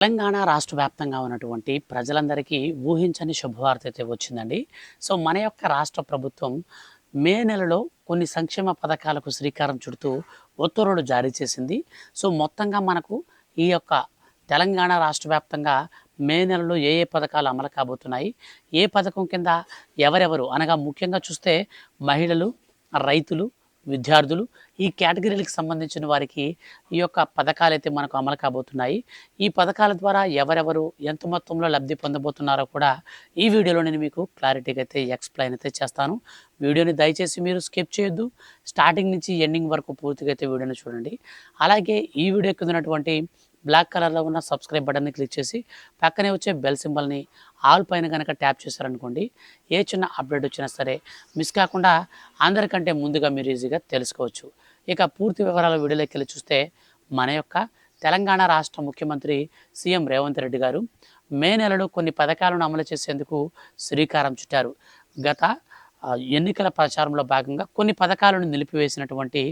తెలంగాణ రాష్ట్ర వ్యాప్తంగా ఉన్నటువంటి ప్రజలందరికీ ఊహించని శుభవార్త అయితే వచ్చిందండి. సో, మన యొక్క రాష్ట్ర ప్రభుత్వం మే నెలలో కొన్ని సంక్షేమ పథకాలకు శ్రీకారం చుడుతూ ఉత్తర్వులు జారీ చేసింది. సో, మొత్తంగా మనకు ఈ యొక్క తెలంగాణ రాష్ట్ర వ్యాప్తంగా మే నెలలో ఏ ఏ పథకాలు అమలు కాబోతున్నాయి, ఏ పథకం కింద ఎవరెవరు అనగా ముఖ్యంగా చూస్తే మహిళలు, రైతులు, విద్యార్థులు ఈ కేటగిరీలకు సంబంధించిన వారికి ఈ యొక్క పథకాలైతే మనకు అమలు కాబోతున్నాయి. ఈ పథకాల ద్వారా ఎవరెవరు ఎంత మొత్తంలో లబ్ధి పొందబోతున్నారో కూడా ఈ వీడియోలో నేను మీకు క్లారిటీగా అయితే ఎక్స్‌ప్లెయిన్ అయితే చేస్తాను. వీడియోని దయచేసి మీరు స్కిప్ చేయొద్దు. స్టార్టింగ్ నుంచి ఎండింగ్ వరకు పూర్తిగా అయితే వీడియోని చూడండి. అలాగే ఈ వీడియో కింద ఉన్నటువంటి బ్లాక్ కలర్లో ఉన్న సబ్స్క్రైబ్ బటన్ని క్లిక్ చేసి పక్కనే వచ్చే బెల్ సింబల్ని ఆల్ పైన కనుక ట్యాప్ చేశారనుకోండి, ఏ చిన్న అప్డేట్ వచ్చినా సరే మిస్ కాకుండా అందరికంటే ముందుగా మీరు ఈజీగా తెలుసుకోవచ్చు. ఇక పూర్తి వివరాల వీడియోలోకి వెళ్ళి చూస్తే మన యొక్క తెలంగాణ రాష్ట్ర ముఖ్యమంత్రి సీఎం రేవంత్ రెడ్డి గారు మే నెలలో కొన్ని పథకాలను అమలు చేసేందుకు శ్రీకారం చుట్టారు. గత ఎన్నికల ప్రచారంలో భాగంగా కొన్ని పథకాలను నిలిపివేసినటువంటి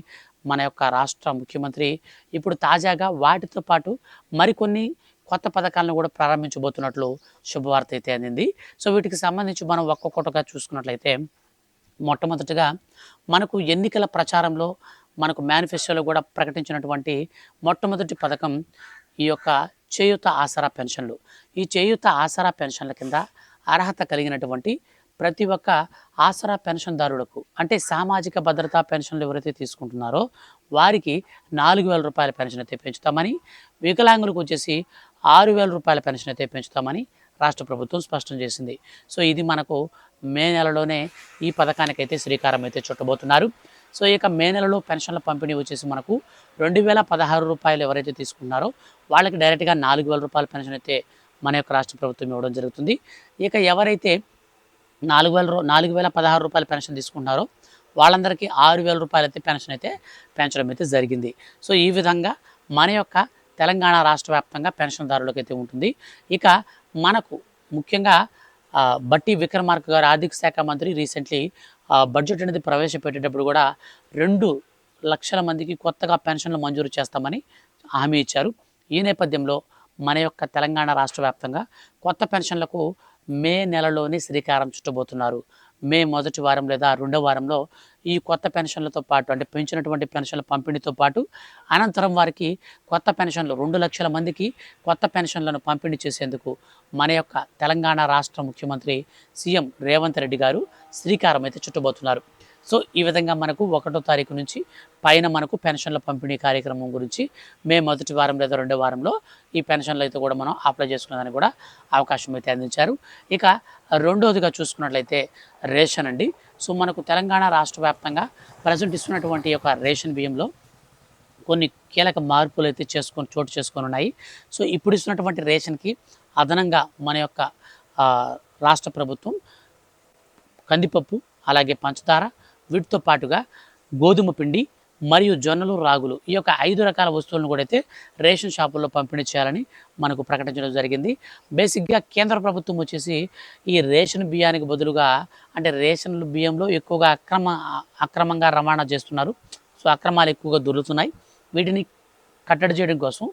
మన యొక్క రాష్ట్ర ముఖ్యమంత్రి ఇప్పుడు తాజాగా వాటితో పాటు మరికొన్ని కొత్త పథకాలను కూడా ప్రారంభించబోతున్నట్లు శుభవార్త అయితే అందింది. సో, వీటికి సంబంధించి మనం ఒక్కొక్కటిగా చూసుకున్నట్లయితే మొట్టమొదటిగా మనకు ఎన్నికల ప్రచారంలో మనకు మేనిఫెస్టోలో కూడా ప్రకటించినటువంటి మొట్టమొదటి పథకం ఈ యొక్క చేయూత ఆసరా పెన్షన్లు. ఈ చేయూత ఆసరా పెన్షన్ల కింద అర్హత కలిగినటువంటి ప్రతి ఒక్క ఆసరా పెన్షన్దారులకు అంటే సామాజిక భద్రతా పెన్షన్లు ఎవరైతే తీసుకుంటున్నారో వారికి 4,000 రూపాయల పెన్షన్ అయితే పెంచుతామని, వికలాంగులకు వచ్చేసి 6,000 రూపాయల పెన్షన్ అయితే పెంచుతామని రాష్ట్ర ప్రభుత్వం స్పష్టం చేసింది. సో, ఇది మనకు మే నెలలోనే ఈ పథకానికైతే శ్రీకారం అయితే చుట్టబోతున్నారు. సో, ఇక మే నెలలో పెన్షన్ల పంపిణీ వచ్చేసి మనకు 2,016 రూపాయలు ఎవరైతే తీసుకున్నారో వాళ్ళకి డైరెక్ట్గా 4,000 రూపాయల పెన్షన్ అయితే మన యొక్క రాష్ట్ర ప్రభుత్వం ఇవ్వడం జరుగుతుంది. ఇక ఎవరైతే 4,016 రూపాయల పెన్షన్ తీసుకుంటున్నారో వాళ్ళందరికీ 6,000 రూపాయలు అయితే పెన్షన్ అయితే పెంచడం అయితే జరిగింది. సో, ఈ విధంగా మన యొక్క తెలంగాణ రాష్ట్ర వ్యాప్తంగా పెన్షన్దారులకైతే ఉంటుంది. ఇక మనకు ముఖ్యంగా బట్టి విక్రమార్క గారు ఆర్థిక శాఖ మంత్రి రీసెంట్లీ బడ్జెట్ అనేది ప్రవేశపెట్టేటప్పుడు కూడా 2,00,000 మందికి కొత్తగా పెన్షన్లు మంజూరు చేస్తామని హామీ ఇచ్చారు. ఈ నేపథ్యంలో మన యొక్క తెలంగాణ రాష్ట్ర వ్యాప్తంగా కొత్త పెన్షన్లకు మే నెలలోనే శ్రీకారం చుట్టబోతున్నారు. మే మొదటి వారం లేదా రెండో వారంలో ఈ కొత్త పెన్షన్లతో పాటు అంటే పెంచినటువంటి పెన్షన్ల పంపిణీతో పాటు అనంతరం వారికి కొత్త పెన్షన్లు 2,00,000 మందికి కొత్త పెన్షన్లను పంపిణీ చేసేందుకు మన యొక్క తెలంగాణ రాష్ట్ర ముఖ్యమంత్రి సీఎం రేవంత్ రెడ్డి గారు శ్రీకారం అయితే చుట్టబోతున్నారు. సో, ఈ విధంగా మనకు 1వ తారీఖు నుంచి పైన మనకు పెన్షన్ల పంపిణీ కార్యక్రమం గురించి మే మొదటి వారం లేదా రెండో వారంలో ఈ పెన్షన్లు అయితే కూడా మనం అప్లై చేసుకునేదానికి కూడా అవకాశం అయితే అందించారు. ఇక రెండోదిగా చూసుకున్నట్లయితే రేషన్ అండి. సో, మనకు తెలంగాణ రాష్ట్ర వ్యాప్తంగా ప్రజెంట్ ఇస్తున్నటువంటి యొక్క రేషన్ బియ్యంలో కొన్ని కీలక మార్పులు అయితే చోటు చేసుకొని ఉన్నాయి. సో, ఇప్పుడు ఇస్తున్నటువంటి రేషన్కి అదనంగా మన యొక్క రాష్ట్ర ప్రభుత్వం కందిపప్పు, అలాగే పంచదార, వీటితో పాటుగా గోధుమ పిండి మరియు జొన్నలు, రాగులు ఈ యొక్క 5 రకాల వస్తువులను కూడా అయితే రేషన్ షాపుల్లో పంపిణీ చేయాలని మనకు ప్రకటించడం జరిగింది. బేసిక్గా కేంద్ర ప్రభుత్వం వచ్చేసి ఈ రేషన్ బియ్యానికి బదులుగా అంటే రేషన్ బియ్యంలో ఎక్కువగా అక్రమంగా రవాణా చేస్తున్నారు. సో, అక్రమాలు ఎక్కువగా దొరుకుతున్నాయి. వీటిని కట్టడి చేయడం కోసం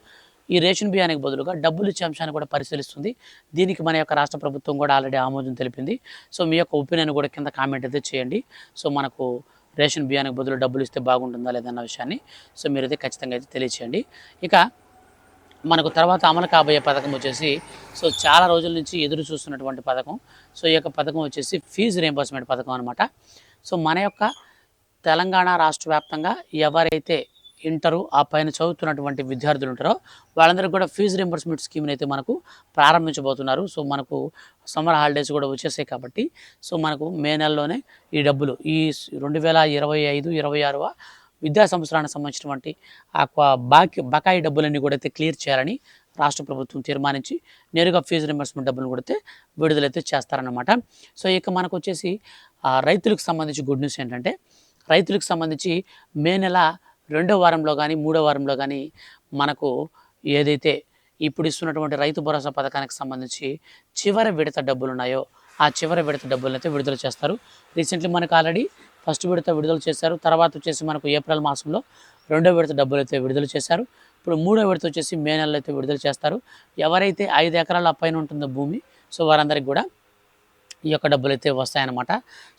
ఈ రేషన్ బియ్యానికి బదులుగా డబ్బులు ఇచ్చే అంశాన్ని కూడా పరిశీలిస్తుంది. దీనికి మన యొక్క రాష్ట్ర ప్రభుత్వం కూడా ఆల్రెడీ ఆమోదం తెలిపింది. సో, మీ యొక్క ఒపీనియన్ కూడా కింద కామెంట్ అయితే చేయండి. సో, మనకు రేషన్ బియ్యానికి బదులు డబ్బులు ఇస్తే బాగుంటుందా లేదన్న విషయాన్ని సో మీరైతే ఖచ్చితంగా అయితే తెలియచేయండి. ఇక మనకు తర్వాత అమలు కాబోయే పథకం వచ్చేసి సో చాలా రోజుల నుంచి ఎదురు చూస్తున్నటువంటి పథకం. సో, ఈ యొక్క పథకం వచ్చేసి ఫీజు రీయింబర్స్మెంట్ పథకం అనమాట. సో, మన యొక్క తెలంగాణ రాష్ట్ర వ్యాప్తంగా ఎవరైతే ఇంటరు ఆ పైన చదువుతున్నటువంటి విద్యార్థులు ఉంటారో వాళ్ళందరికీ కూడా ఫీజు రీయింబర్స్మెంట్ స్కీమ్ని అయితే మనకు ప్రారంభించబోతున్నారు. సో, మనకు సమ్మర్ హాలిడేస్ కూడా వచ్చేసాయి కాబట్టి సో మనకు మే నెలలోనే ఈ డబ్బులు ఈ 2025-26వ విద్యా సంవత్సరానికి సంబంధించినటువంటి బకాయి డబ్బులన్నీ కూడా అయితే క్లియర్ చేయాలని రాష్ట్ర ప్రభుత్వం తీర్మానించి నేరుగా ఫీజు రీయింబర్స్మెంట్ డబ్బులు కూడా అయితే విడుదలైతే చేస్తారన్నమాట. సో, ఇక మనకు వచ్చేసి రైతులకు సంబంధించి గుడ్ న్యూస్ ఏంటంటే రైతులకు సంబంధించి మే నెల 2వ వారంలో కానీ 3వ వారంలో కానీ మనకు ఏదైతే ఇప్పుడు ఇస్తున్నటువంటి రైతు భరోసా పథకానికి సంబంధించి చివరి విడత డబ్బులు ఉన్నాయో ఆ చివరి విడత డబ్బులను అయితే విడుదల చేస్తారు. రీసెంట్లీ మనకు ఆల్రెడీ ఫస్ట్ విడత విడుదల చేశారు. తర్వాత వచ్చేసి మనకు ఏప్రిల్ మాసంలో రెండో విడత డబ్బులు అయితే విడుదల చేశారు. ఇప్పుడు మూడో విడత వచ్చేసి మే నెలలో అయితే విడుదల చేస్తారు. ఎవరైతే 5 ఎకరాల పైన ఉంటుందో భూమి, సో వారందరికీ కూడా ఈ యొక్క డబ్బులు అయితే వస్తాయన్నమాట.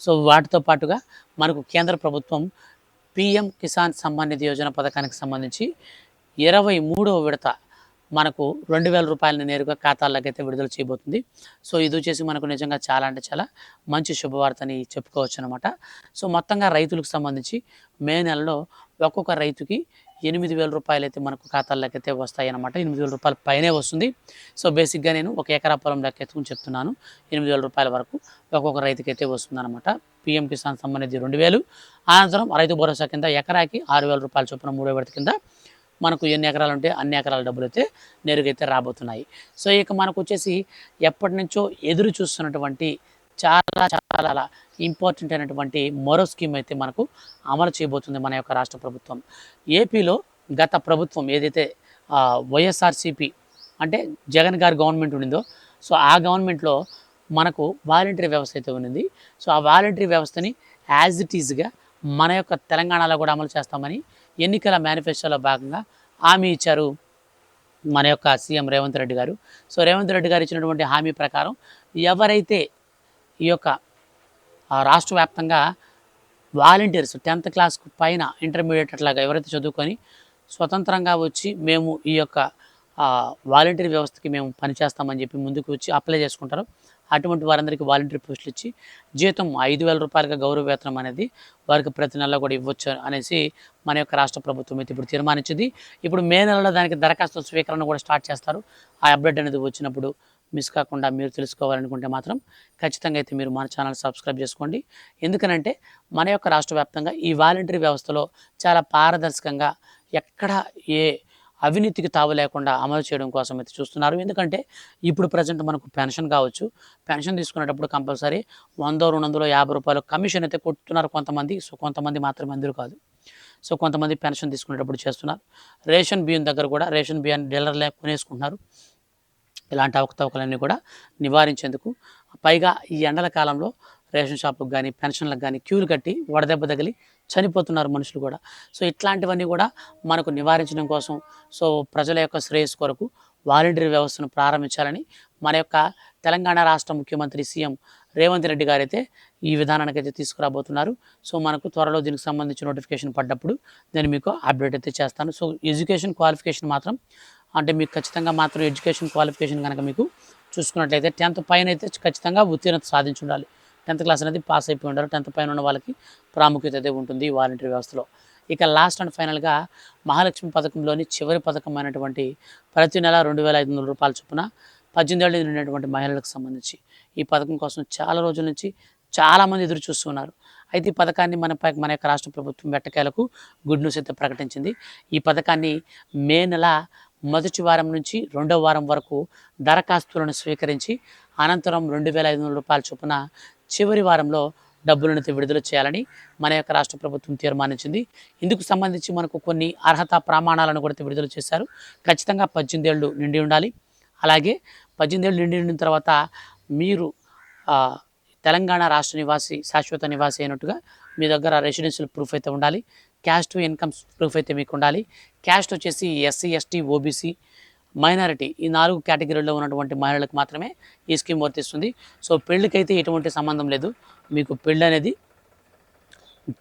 సో వాటితో పాటుగా మనకు కేంద్ర ప్రభుత్వం పీఎం కిసాన్ సమ్మాన్ నిధి యోజన పథకానికి సంబంధించి 23వ విడత మనకు 2,000 రూపాయలని నేరుగా ఖాతాల్లోకి అయితే విడుదల చేయబోతుంది. సో ఇది వచ్చేసి మనకు నిజంగా చాలా అంటే చాలా మంచి శుభవార్త అని చెప్పుకోవచ్చు అనమాట. సో మొత్తంగా రైతులకు సంబంధించి మే నెలలో ఒక్కొక్క రైతుకి 8,000 రూపాయలు అయితే మనకు ఖాతాల్లోకి అయితే వస్తాయి అన్నమాట. 8,000 రూపాయల పైనే వస్తుంది. సో బేసిక్గా నేను ఒక ఎకరా పొలం లెక్క ఎత్తుకుని చెప్తున్నాను. 8,000 రూపాయల వరకు ఒక్కొక్క రైతుకి అయితే వస్తుంది అనమాట. పీఎం కిసాన్ సమ్మాన్ నిధి 2,000, అనంతరం రైతు భరోసా కింద ఎకరాకి 6,000 రూపాయల చొప్పున మూడో విడత కింద మనకు ఎన్ని ఎకరాలు ఉంటే అన్ని ఎకరాల డబ్బులు అయితే నేరుగా అయితే రాబోతున్నాయి. సో ఇక మనకు వచ్చేసి ఎప్పటి నుంచో ఎదురు చూస్తున్నటువంటి చాలా చాలా ఇంపార్టెంట్ అయినటువంటి మరో స్కీమ్ అయితే మనకు అమలు చేయబోతుంది మన యొక్క రాష్ట్ర ప్రభుత్వం. ఏపీలో గత ప్రభుత్వం ఏదైతే వైఎస్ఆర్సీపీ అంటే జగన్ గారి గవర్నమెంట్ ఉండిందో, సో ఆ గవర్నమెంట్లో మనకు వాలంటరీ వ్యవస్థ అయితే ఉన్నింది. సో ఆ వాలంటరీ వ్యవస్థని యాజ్ ఇట్ ఈజ్గా మన యొక్క తెలంగాణలో కూడా అమలు చేస్తామని ఎన్నికల మేనిఫెస్టోలో భాగంగా హామీ ఇచ్చారు మన యొక్క సీఎం రేవంత్ రెడ్డి గారు. సో రేవంత్ రెడ్డి గారు ఇచ్చినటువంటి హామీ ప్రకారం ఎవరైతే ఈ యొక్క రాష్ట్ర వ్యాప్తంగా వాలంటీర్స్ 10th క్లాస్కు పైన ఇంటర్మీడియట్ అట్లాగా ఎవరైతే చదువుకొని స్వతంత్రంగా వచ్చి మేము ఈ యొక్క వాలంటీర్ వ్యవస్థకి మేము పనిచేస్తామని చెప్పి ముందుకు వచ్చి అప్లై చేసుకుంటారో అటువంటి వారందరికీ వాలంటీర్ పోస్టులు ఇచ్చి జీతం 5,000 రూపాయలుగా గౌరవ వేతనం అనేది వారికి ప్రతి నెలలో కూడా ఇవ్వచ్చు అనేసి మన యొక్క రాష్ట్ర ప్రభుత్వం అయితే ఇప్పుడు తీర్మానించింది. ఇప్పుడు మే నెలలో దానికి దరఖాస్తు స్వీకరణ కూడా స్టార్ట్ చేస్తారు. ఆ అప్డేట్ అనేది వచ్చినప్పుడు మిస్ కాకుండా మీరు తెలుసుకోవాలనుకుంటే మాత్రం ఖచ్చితంగా అయితే మీరు మన ఛానల్ సబ్స్క్రైబ్ చేసుకోండి. ఎందుకనంటే మన యొక్క రాష్ట్ర వ్యాప్తంగా ఈ వాలంటరీ వ్యవస్థలో చాలా పారదర్శకంగా ఎక్కడ ఏ అవినీతికి తావు లేకుండా అమలు చేయడం కోసం అయితే చూస్తున్నారు. ఎందుకంటే ఇప్పుడు ప్రజెంట్ మనకు పెన్షన్ కావచ్చు, పెన్షన్ తీసుకునేటప్పుడు కంపల్సరీ 100, 250 రూపాయలు కమిషన్ అయితే కొట్టుతున్నారు కొంతమంది. సో కొంతమంది మాత్రమే అందరూ కాదు. సో కొంతమంది పెన్షన్ తీసుకునేటప్పుడు చేస్తున్నారు. రేషన్ బియ్యం దగ్గర కూడా రేషన్ బియ్యాన్ని డీలర్లే కొనేసుకుంటున్నారు. ఇలాంటి అవకతవకలన్నీ కూడా నివారించేందుకు పైగా ఈ ఎండల కాలంలో రేషన్ షాపులకు కానీ పెన్షన్లకు కానీ క్యూలు కట్టి వడదెబ్బ తగిలి చనిపోతున్నారు మనుషులు కూడా. సో ఇట్లాంటివన్నీ కూడా మనకు నివారించడం కోసం సో ప్రజల యొక్క శ్రేయస్సు కొరకు వాలంటరీ వ్యవస్థను ప్రారంభించాలని మన యొక్క తెలంగాణ రాష్ట్ర ముఖ్యమంత్రి సీఎం రేవంత్ రెడ్డి గారు అయితే ఈ విధానానికి అయితే తీసుకురాబోతున్నారు. సో మనకు త్వరలో దీనికి సంబంధించి నోటిఫికేషన్ పడ్డప్పుడు నేను మీకు అప్డేట్ అయితే చేస్తాను. సో ఎడ్యుకేషన్ క్వాలిఫికేషన్ మాత్రం అంటే మీకు ఖచ్చితంగా మాత్రం ఎడ్యుకేషన్ క్వాలిఫికేషన్ కనుక మీకు చూసుకున్నట్లయితే 10th పైన అయితే ఖచ్చితంగా ఉత్తీర్ణత సాధించి ఉండాలి. 10th క్లాస్ అనేది పాస్ అయిపోయి ఉండాలి. 10th పైన ఉన్న వాళ్ళకి ప్రాముఖ్యత అయితే ఉంటుంది ఈ వాలంటరీ వ్యవస్థలో. ఇక లాస్ట్ అండ్ ఫైనల్గా మహాలక్ష్మి పథకంలోని చివరి పథకమైనటువంటి ప్రతి నెల 2,500 రూపాయల చొప్పున 18 ఏళ్ళు నిండినటువంటి మహిళలకు సంబంధించి ఈ పథకం కోసం చాలా రోజుల నుంచి చాలామంది ఎదురు చూస్తున్నారు. అయితే ఈ పథకాన్ని మన యొక్క రాష్ట్ర ప్రభుత్వం వెట్టకేలకు గుడ్ న్యూస్ అయితే ప్రకటించింది. ఈ పథకాన్ని మే నెల మొదటి వారం నుంచి 2వ వారం వరకు దరఖాస్తులను స్వీకరించి అనంతరం 2,500 రూపాయల చొప్పున చివరి వారంలో డబ్బులను విడుదల చేయాలని మన యొక్క రాష్ట్ర ప్రభుత్వం తీర్మానించింది. ఇందుకు సంబంధించి మనకు కొన్ని అర్హత ప్రమాణాలను కూడా విడుదల చేశారు. ఖచ్చితంగా 18 ఏళ్ళు నిండి ఉండాలి. అలాగే 18 ఏళ్ళు నిండిన తర్వాత మీరు తెలంగాణ రాష్ట్ర నివాసి శాశ్వత నివాసి అయినట్టుగా మీ దగ్గర రెసిడెన్షియల్ ప్రూఫ్ అయితే ఉండాలి. క్యాస్ట్ టు ఇన్కమ్ ప్రూఫ్ అయితే మీకు ఉండాలి. క్యాస్ట్ వచ్చేసి ఎస్సీ, ఎస్టీ, ఓబీసీ, మైనారిటీ ఈ 4 కేటగిరీలో ఉన్నటువంటి మహిళలకు మాత్రమే ఈ స్కీమ్ వర్తిస్తుంది. సో పెళ్ళికైతే ఎటువంటి సంబంధం లేదు. మీకు పెళ్ళి అనేది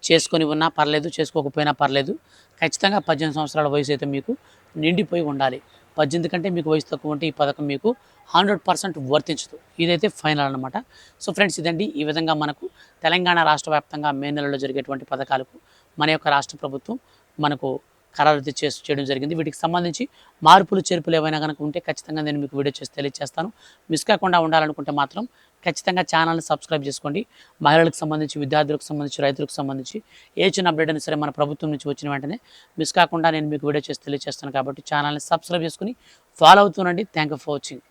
చేసుకొని ఉన్నా పర్లేదు, చేసుకోకపోయినా పర్లేదు. ఖచ్చితంగా 18 సంవత్సరాల వయసు అయితే మీకు నిండిపోయి ఉండాలి. 18 కంటే మీకు వయసు తక్కువ ఉంటే ఈ పథకం మీకు 100% వర్తించదు. ఇదైతే ఫైనల్ అనమాట. సో ఫ్రెండ్స్ ఇదండి ఈ విధంగా మనకు తెలంగాణ రాష్ట్ర వ్యాప్తంగా మే నెలలో జరిగేటువంటి పథకాలకు మన యొక్క రాష్ట్ర ప్రభుత్వం మనకు ఖరారు చేయడం జరిగింది. వీటికి సంబంధించి మార్పులు చేర్పులు ఏవైనా కనుక ఉంటే ఖచ్చితంగా నేను మీకు వీడియో చేసి తెలియజేస్తాను. మిస్ కాకుండా ఉండాలనుకుంటే మాత్రం ఖచ్చితంగా ఛానల్ని సబ్స్క్రైబ్ చేసుకోండి. మహిళలకు సంబంధించి, విద్యార్థులకు సంబంధించి, రైతులకు సంబంధించి ఏ చిన్న అప్డేట్ అయినా సరే మన ప్రభుత్వం నుంచి వచ్చిన వెంటనే మిస్ కాకుండా నేను మీకు వీడియో చేసి తెలియజేస్తాను. కాబట్టి ఛానల్ని సబ్స్క్రైబ్ చేసుకుని ఫాలో అవుతుండండి. Thank you for watching.